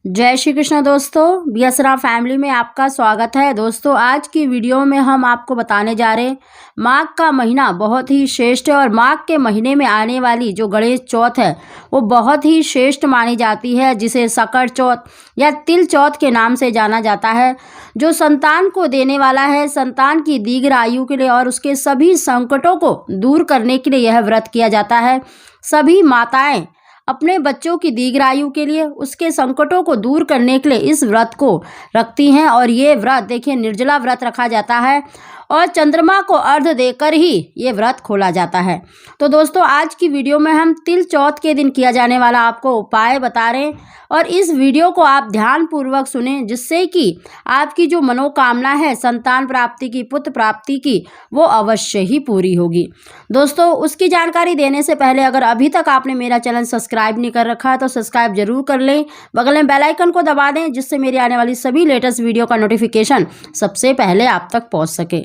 जय श्री कृष्ण दोस्तों, बीएसरा फैमिली में आपका स्वागत है। दोस्तों, आज की वीडियो में हम आपको बताने जा रहे हैं माघ का महीना बहुत ही श्रेष्ठ है और माघ के महीने में आने वाली जो गणेश चौथ है वो बहुत ही श्रेष्ठ मानी जाती है, जिसे सकट चौथ या तिल चौथ के नाम से जाना जाता है। जो संतान को देने वाला है, संतान की दीर्घ आयु के लिए और उसके सभी संकटों को दूर करने के लिए यह व्रत किया जाता है। सभी माताएं अपने बच्चों की दीर्घ आयु के लिए, उसके संकटों को दूर करने के लिए इस व्रत को रखती हैं। और ये व्रत देखिए, निर्जला व्रत रखा जाता है और चंद्रमा को अर्घ्य देकर ही ये व्रत खोला जाता है। तो दोस्तों, आज की वीडियो में हम तिल चौथ के दिन किया जाने वाला आपको उपाय बता रहे हैं और इस वीडियो को आप ध्यानपूर्वक सुने, जिससे कि आपकी जो मनोकामना है संतान प्राप्ति की, पुत्र प्राप्ति की, वो अवश्य ही पूरी होगी। दोस्तों, उसकी जानकारी देने से पहले अगर अभी तक आपने मेरा चैनल सब्सक्राइब नहीं कर रखा है तो सब्सक्राइब जरूर कर लें, बगल में बेल आइकन को दबा दें, जिससे मेरी आने वाली सभी लेटेस्ट वीडियो का नोटिफिकेशन सबसे पहले आप तक पहुंच सके।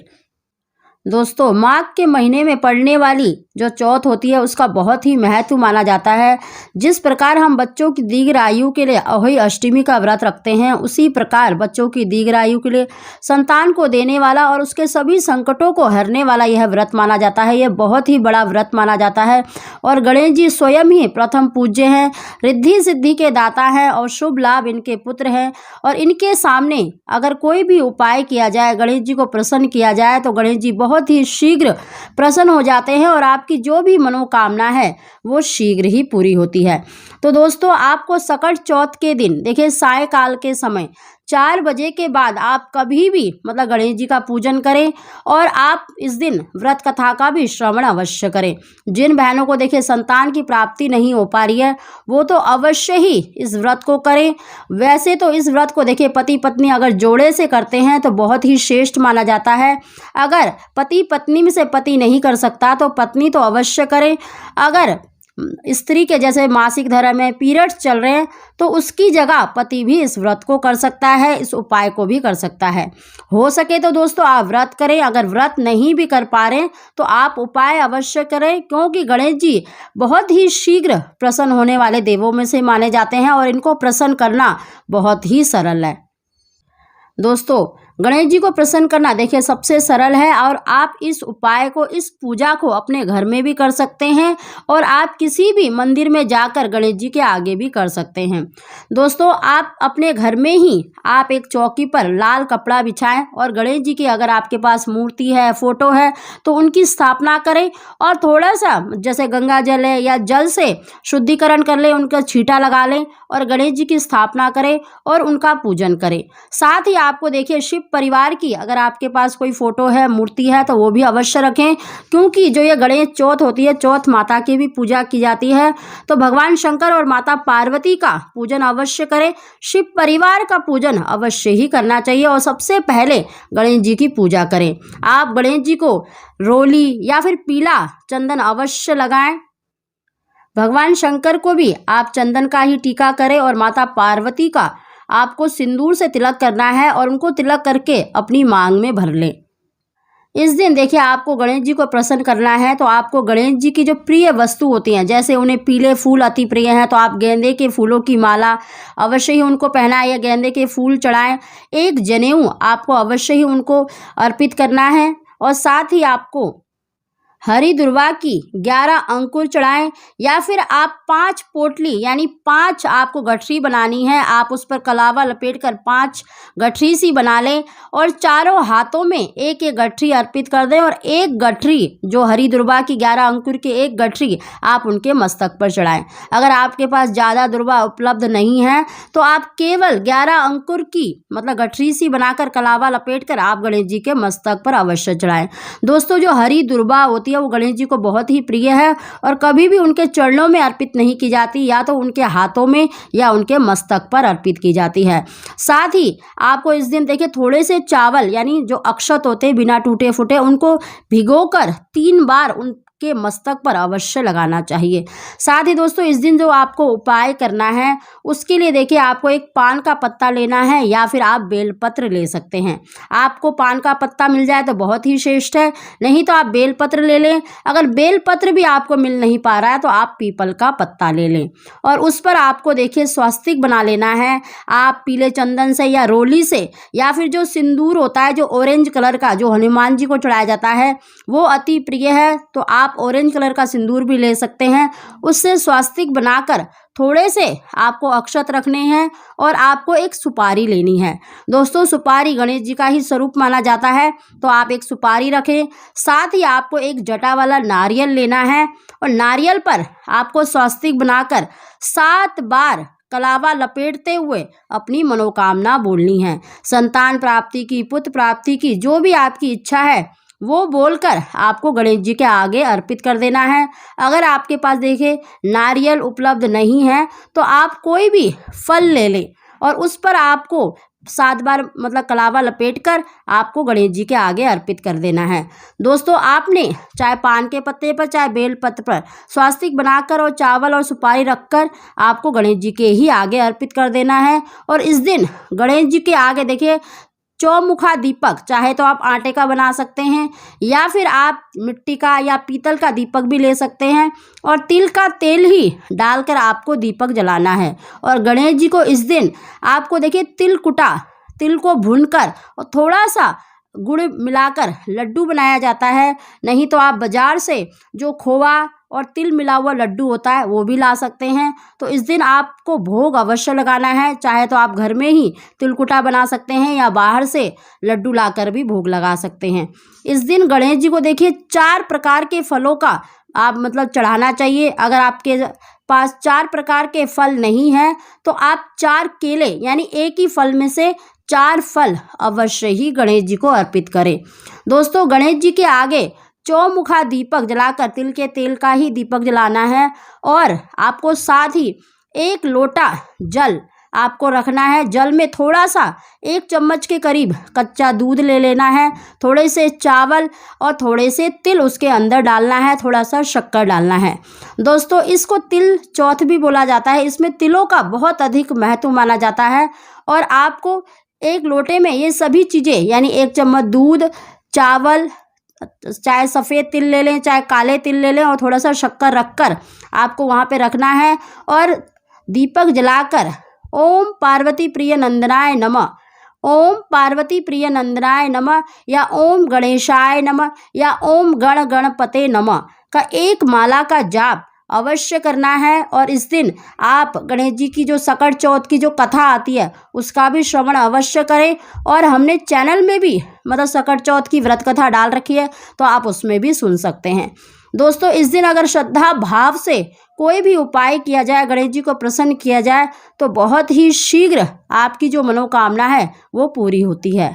दोस्तों, माघ के महीने में पड़ने वाली जो चौथ होती है उसका बहुत ही महत्व माना जाता है। जिस प्रकार हम बच्चों की दीर्घ आयु के लिए अहोई अष्टमी का व्रत रखते हैं, उसी प्रकार बच्चों की दीर्घ आयु के लिए संतान को देने वाला और उसके सभी संकटों को हरने वाला यह व्रत माना जाता है। यह बहुत ही बड़ा व्रत माना जाता है और गणेश जी स्वयं ही प्रथम पूज्य हैं, रिद्धि सिद्धि के दाता हैं और शुभ लाभ इनके पुत्र हैं। और इनके सामने अगर कोई भी उपाय किया जाए, गणेश जी को प्रसन्न किया जाए, तो गणेश जी बहुत ही शीघ्र प्रसन्न हो जाते हैं और आपकी जो भी मनोकामना है वो शीघ्र ही पूरी होती है। तो दोस्तों, आपको सकट चौथ के दिन देखिए सायकाल के समय 4 बजे के बाद आप कभी भी गणेश जी का पूजन करें और आप इस दिन व्रत कथा का भी श्रवण अवश्य करें। जिन बहनों को देखिए संतान की प्राप्ति नहीं हो पा रही है वो तो अवश्य ही इस व्रत को करें। वैसे तो इस व्रत को देखिए पति पत्नी अगर जोड़े से करते हैं तो बहुत ही श्रेष्ठ माना जाता है। अगर पति पत्नी में से पति नहीं कर सकता तो पत्नी तो अवश्य करे। अगर स्त्री के जैसे मासिक धर्म में पीरियड्स चल रहे हैं तो उसकी जगह पति भी इस व्रत को कर सकता है, इस उपाय को भी कर सकता है। हो सके तो दोस्तों आप व्रत करें, अगर व्रत नहीं भी कर पा रहे तो आप उपाय अवश्य करें, क्योंकि गणेश जी बहुत ही शीघ्र प्रसन्न होने वाले देवों में से माने जाते हैं और इनको प्रसन्न करना बहुत ही सरल है। दोस्तों, गणेश जी को प्रसन्न करना देखिए सबसे सरल है और आप इस उपाय को, इस पूजा को अपने घर में भी कर सकते हैं और आप किसी भी मंदिर में जाकर गणेश जी के आगे भी कर सकते हैं। दोस्तों, आप अपने घर में ही आप एक चौकी पर लाल कपड़ा बिछाएं और गणेश जी की अगर आपके पास मूर्ति है, फोटो है, तो उनकी स्थापना करें और थोड़ा सा जैसे गंगा जल है या जल से शुद्धिकरण कर लें, उनका छींटा लगा लें और गणेश जी की स्थापना करें और उनका पूजन करें। साथ ही आपको देखिए शिव परिवार की अगर आपके पास कोई फोटो है, मूर्ति है, तो वो भी अवश्य रखें, क्योंकि जो ये गणेश चौथ होती है, चौथ माता की भी पूजा की जाती है, तो भगवान शंकर और माता पार्वती का पूजन अवश्य करें। शिव परिवार का पूजन अवश्य ही करना चाहिए और सबसे पहले गणेश जी की पूजा करें। आप गणेश जी को रोली या फिर पीला चंदन अवश्य लगाएं। भगवान शंकर को भी आप चंदन का ही टीका करें और माता पार्वती का आपको सिंदूर से तिलक करना है और उनको तिलक करके अपनी मांग में भर लें। इस दिन देखिए आपको गणेश जी को प्रसन्न करना है तो आपको गणेश जी की जो प्रिय वस्तु होती हैं, जैसे उन्हें पीले फूल अति प्रिय हैं तो आप गेंदे के फूलों की माला अवश्य ही उनको पहनाएं या गेंदे के फूल चढ़ाएं। एक जनेऊ आपको अवश्य ही उनको अर्पित करना है और साथ ही आपको हरी दुर्वा की 11 अंकुर चढ़ाएं या फिर आप 5 पोटली यानी 5 आपको गठरी बनानी है। आप उस पर कलावा लपेटकर 5 गठरी सी बना लें और चारों हाथों में एक एक गठरी अर्पित कर दें और एक गठरी जो हरी दुर्वा की 11 अंकुर की एक गठरी आप उनके मस्तक पर चढ़ाएं। अगर आपके पास ज़्यादा दुर्वा उपलब्ध नहीं है तो आप केवल 11 अंकुर की गठरी सी बनाकर कलावा लपेटकर आप गणेश जी के मस्तक पर अवश्य चढ़ाएं। दोस्तों, जो हरी दुर्वा होती है वो गणेश जी को बहुत ही प्रिय है और कभी भी उनके चरणों में अर्पित नहीं की जाती, या तो उनके हाथों में या उनके मस्तक पर अर्पित की जाती है। साथ ही आपको इस दिन देखिए थोड़े से चावल यानी जो अक्षत होते हैं बिना टूटे फूटे, उनको भिगोकर 3 बार उन के मस्तक पर अवश्य लगाना चाहिए। साथ ही दोस्तों इस दिन जो आपको उपाय करना है उसके लिए देखिए आपको एक पान का पत्ता लेना है या फिर आप बेलपत्र ले सकते हैं। आपको पान का पत्ता मिल जाए तो बहुत ही श्रेष्ठ है, नहीं तो आप बेलपत्र ले लें। अगर बेलपत्र भी आपको मिल नहीं पा रहा है तो आप पीपल का पत्ता ले लें और उस पर आपको देखिए स्वास्तिक बना लेना है। आप पीले चंदन से या रोली से या फिर जो सिंदूर होता है जो ऑरेंज कलर का जो हनुमान जी को चढ़ाया जाता है वो अति प्रिय है, तो आप ऑरेंज कलर का सिंदूर भी ले सकते हैं। उससे स्वास्तिक बनाकर थोड़े से आपको अक्षत रखने हैं और आपको एक सुपारी लेनी है। दोस्तों सुपारी गणेश जी का ही स्वरूप माना जाता है, तो आप एक सुपारी रखें। साथ ही आपको एक जटा वाला नारियल लेना है और नारियल पर आपको स्वास्तिक बनाकर 7 बार कलावा लपेटते हुए अपनी मनोकामना बोलनी है। संतान प्राप्ति की, पुत्र प्राप्ति की, जो भी आपकी इच्छा है वो बोलकर आपको गणेश जी के आगे अर्पित कर देना है। अगर आपके पास देखिए नारियल उपलब्ध नहीं है तो आप कोई भी फल ले लें और उस पर आपको 7 बार मतलब कलावा लपेट कर आपको गणेश जी के आगे अर्पित कर देना है। दोस्तों आपने चाहे पान के पत्ते पर चाहे बेल पत्र पर स्वास्तिक बनाकर और चावल और सुपारी रखकर आपको गणेश जी के ही आगे अर्पित कर देना है। और इस दिन गणेश जी के आगे देखिए चौमुखा दीपक, चाहे तो आप आटे का बना सकते हैं या फिर आप मिट्टी का या पीतल का दीपक भी ले सकते हैं और तिल का तेल ही डालकर आपको दीपक जलाना है। और गणेश जी को इस दिन आपको देखिए तिल को भूनकर और थोड़ा सा गुड़ मिलाकर लड्डू बनाया जाता है, नहीं तो आप बाजार से जो खोवा और तिल मिला हुआ लड्डू होता है वो भी ला सकते हैं। तो इस दिन आपको भोग अवश्य लगाना है, चाहे तो आप घर में ही तिलकुटा बना सकते हैं या बाहर से लड्डू लाकर भी भोग लगा सकते हैं। इस दिन गणेश जी को देखिए 4 प्रकार के फलों का आप मतलब चढ़ाना चाहिए। अगर आपके पास 4 प्रकार के फल नहीं हैं तो आप 4 केले यानी एक ही फल में से 4 फल अवश्य ही गणेश जी को अर्पित करें। दोस्तों गणेश जी के आगे चौमुखा दीपक जलाकर तिल के तेल का ही दीपक जलाना है और आपको साथ ही 1 लोटा जल आपको रखना है। जल में थोड़ा सा 1 चम्मच के करीब कच्चा दूध ले लेना है, थोड़े से चावल और थोड़े से तिल उसके अंदर डालना है, थोड़ा सा शक्कर डालना है। दोस्तों इसको तिल चौथ भी बोला जाता है, इसमें तिलों का बहुत अधिक महत्व माना जाता है। और आपको 1 लोटे में ये सभी चीज़ें यानी 1 चम्मच दूध, चावल, चाहे सफ़ेद तिल ले लें चाहे काले तिल ले लें और थोड़ा सा शक्कर रखकर आपको वहाँ पे रखना है और दीपक जलाकर ओम पार्वती प्रिय नंदनाय नमः, ओम पार्वती प्रिय नंदनाय नमः या ओम गणेशाय नमः या ओम गणपते नमः का 1 माला का जाप अवश्य करना है। और इस दिन आप गणेश जी की जो सकट चौथ की जो कथा आती है उसका भी श्रवण अवश्य करें। और हमने चैनल में भी मतलब सकट चौथ की व्रत कथा डाल रखी है, तो आप उसमें भी सुन सकते हैं। दोस्तों इस दिन अगर श्रद्धा भाव से कोई भी उपाय किया जाए, गणेश जी को प्रसन्न किया जाए, तो बहुत ही शीघ्र आपकी जो मनोकामना है वो पूरी होती है।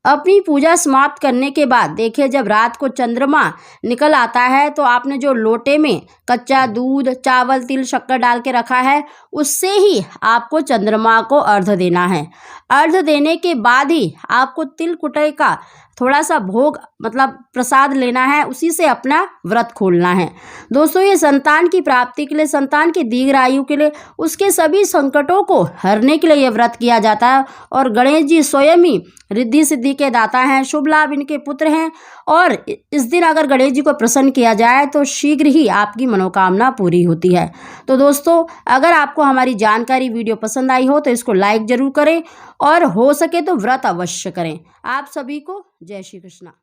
अपनी पूजा समाप्त करने के बाद देखिए जब रात को चंद्रमा निकल आता है तो आपने जो लोटे में कच्चा दूध, चावल, तिल, शक्कर डाल के रखा है उससे ही आपको चंद्रमा को अर्घ्य देना है। अर्घ्य देने के बाद ही आपको तिल कुटाई का थोड़ा सा भोग मतलब प्रसाद लेना है, उसी से अपना व्रत खोलना है। दोस्तों ये संतान की प्राप्ति के लिए, संतान की दीर्घ आयु के लिए, उसके सभी संकटों को हरने के लिए यह व्रत किया जाता है। और गणेश जी स्वयं ही रिद्धि सिद्धि के दाता हैं, शुभ लाभ इनके पुत्र हैं। और इस दिन अगर गणेश जी को प्रसन्न किया जाए तो शीघ्र ही आपकी मनोकामना पूरी होती है। तो दोस्तों अगर आपको हमारी जानकारी वीडियो पसंद आई हो तो इसको लाइक जरूर करें और हो सके तो व्रत अवश्य करें। आप सभी को जय श्री कृष्णा।